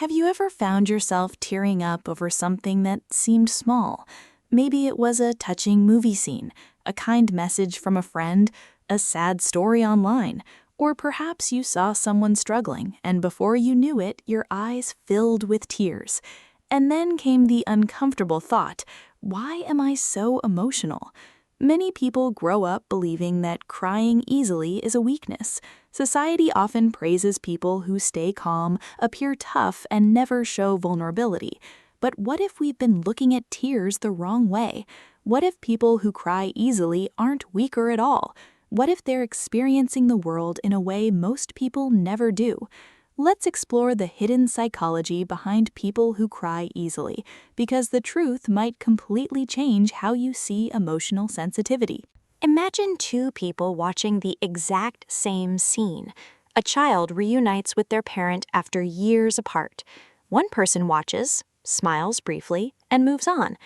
Have you ever found yourself tearing up over something that seemed small? Maybe it was a touching movie scene, a kind message from a friend, a sad story online, or perhaps you saw someone struggling and before you knew it, your eyes filled with tears. And then came the uncomfortable thought, why am I so emotional? Many people grow up believing that crying easily is a weakness. Society often praises people who stay calm, appear tough, and never show vulnerability. But what if we've been looking at tears the wrong way? What if people who cry easily aren't weaker at all? What if they're experiencing the world in a way most people never do? Let's explore the hidden psychology behind people who cry easily, because the truth might completely change how you see emotional sensitivity. Imagine two people watching the exact same scene. A child reunites with their parent after years apart. One person watches, smiles briefly, and moves on.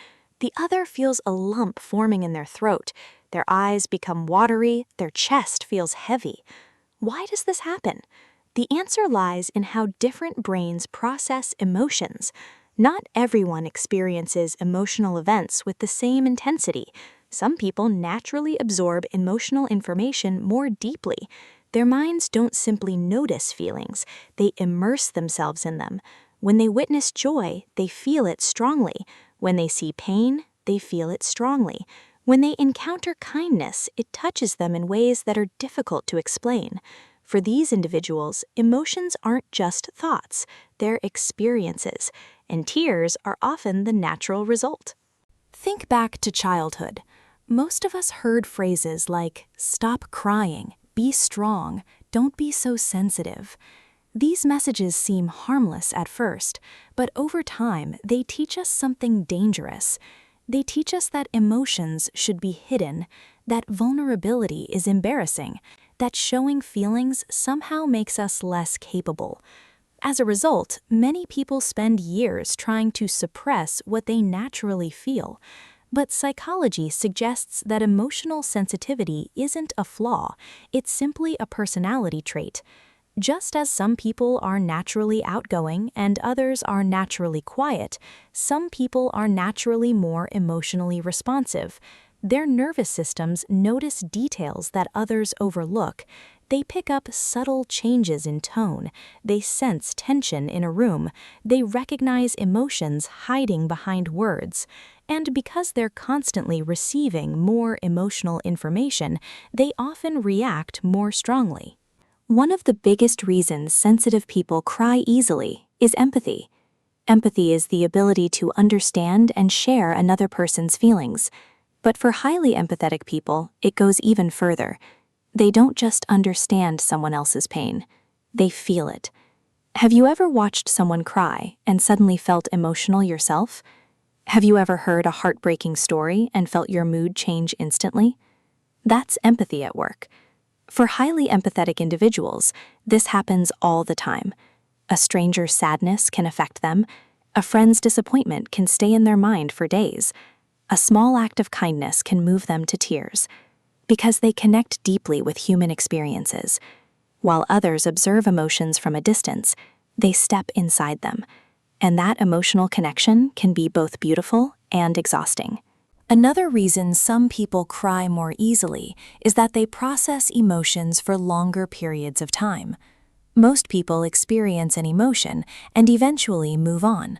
The other feels a lump forming in their throat. Their eyes become watery, their chest feels heavy. Why does this happen? The answer lies in how different brains process emotions. Not everyone experiences emotional events with the same intensity. Some people naturally absorb emotional information more deeply. Their minds don't simply notice feelings, they immerse themselves in them. When they witness joy, they feel it strongly. When they see pain, they feel it strongly. When they encounter kindness, it touches them in ways that are difficult to explain. For these individuals, emotions aren't just thoughts, they're experiences, and tears are often the natural result. Think back to childhood. Most of us heard phrases like, "Stop crying," "Be strong," "Don't be so sensitive." These messages seem harmless at first, but over time, they teach us something dangerous. They teach us that emotions should be hidden, that vulnerability is embarrassing, that showing feelings somehow makes us less capable. As a result, many people spend years trying to suppress what they naturally feel. But psychology suggests that emotional sensitivity isn't a flaw, it's simply a personality trait. Just as some people are naturally outgoing and others are naturally quiet, some people are naturally more emotionally responsive. Their nervous systems notice details that others overlook. They pick up subtle changes in tone. They sense tension in a room. They recognize emotions hiding behind words. And because they're constantly receiving more emotional information, they often react more strongly. One of the biggest reasons sensitive people cry easily is empathy. Empathy is the ability to understand and share another person's feelings. But for highly empathetic people, it goes even further. They don't just understand someone else's pain, they feel it. Have you ever watched someone cry and suddenly felt emotional yourself? Have you ever heard a heartbreaking story and felt your mood change instantly? That's empathy at work. For highly empathetic individuals, this happens all the time. A stranger's sadness can affect them. A friend's disappointment can stay in their mind for days. A small act of kindness can move them to tears. Because they connect deeply with human experiences. While others observe emotions from a distance, they step inside them. And that emotional connection can be both beautiful and exhausting. Another reason some people cry more easily is that they process emotions for longer periods of time. Most people experience an emotion and eventually move on.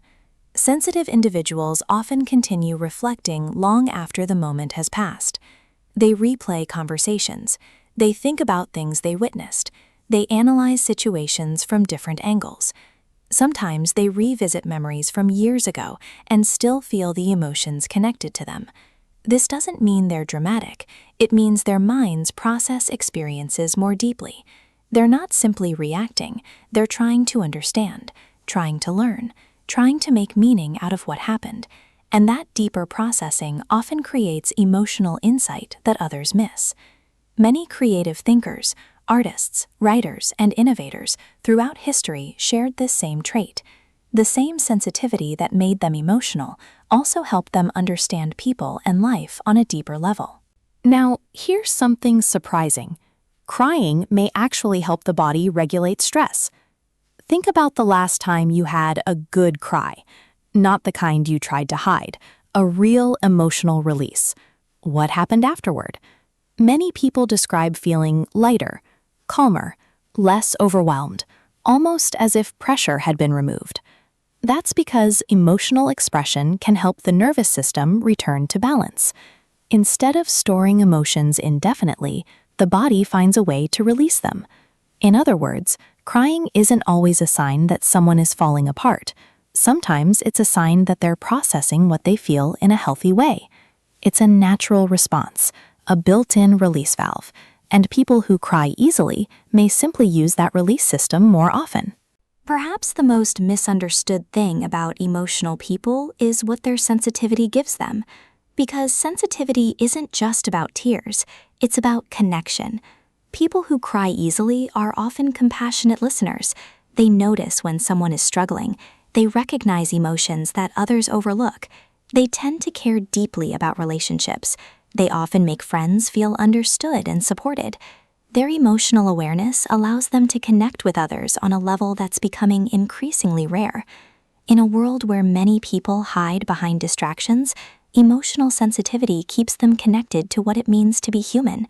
Sensitive individuals often continue reflecting long after the moment has passed. They replay conversations. They think about things they witnessed. They analyze situations from different angles. Sometimes they revisit memories from years ago and still feel the emotions connected to them. This doesn't mean they're dramatic. It means their minds process experiences more deeply. They're not simply reacting. They're trying to understand, trying to learn, trying to make meaning out of what happened. And that deeper processing often creates emotional insight that others miss. Many creative thinkers, artists, writers, and innovators throughout history shared this same trait. The same sensitivity that made them emotional also helped them understand people and life on a deeper level. Now, here's something surprising. Crying may actually help the body regulate stress. Think about the last time you had a good cry, not the kind you tried to hide, a real emotional release. What happened afterward? Many people describe feeling lighter, calmer, less overwhelmed, almost as if pressure had been removed. That's because emotional expression can help the nervous system return to balance. Instead of storing emotions indefinitely, the body finds a way to release them. In other words, crying isn't always a sign that someone is falling apart. Sometimes it's a sign that they're processing what they feel in a healthy way. It's a natural response, a built-in release valve, and people who cry easily may simply use that release system more often. Perhaps the most misunderstood thing about emotional people is what their sensitivity gives them. Because sensitivity isn't just about tears, it's about connection. People who cry easily are often compassionate listeners. They notice when someone is struggling. They recognize emotions that others overlook. They tend to care deeply about relationships. They often make friends feel understood and supported. Their emotional awareness allows them to connect with others on a level that's becoming increasingly rare. In a world where many people hide behind distractions, emotional sensitivity keeps them connected to what it means to be human.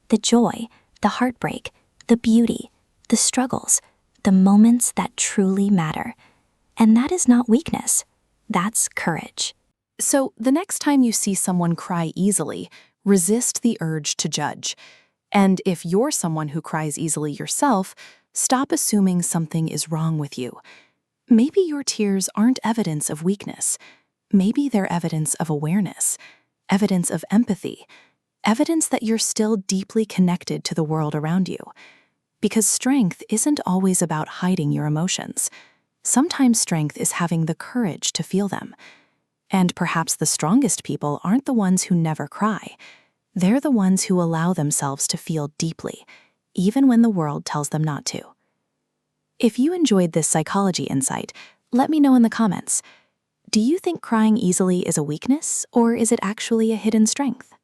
The joy, the heartbreak, the beauty, the struggles, the moments that truly matter. And that is not weakness. That's courage. So, the next time you see someone cry easily, resist the urge to judge. And if you're someone who cries easily yourself, stop assuming something is wrong with you. Maybe your tears aren't evidence of weakness. Maybe they're evidence of awareness, evidence of empathy, evidence that you're still deeply connected to the world around you. Because strength isn't always about hiding your emotions. Sometimes strength is having the courage to feel them. And perhaps the strongest people aren't the ones who never cry. They're the ones who allow themselves to feel deeply, even when the world tells them not to. If you enjoyed this psychology insight, let me know in the comments. Do you think crying easily is a weakness, or is it actually a hidden strength?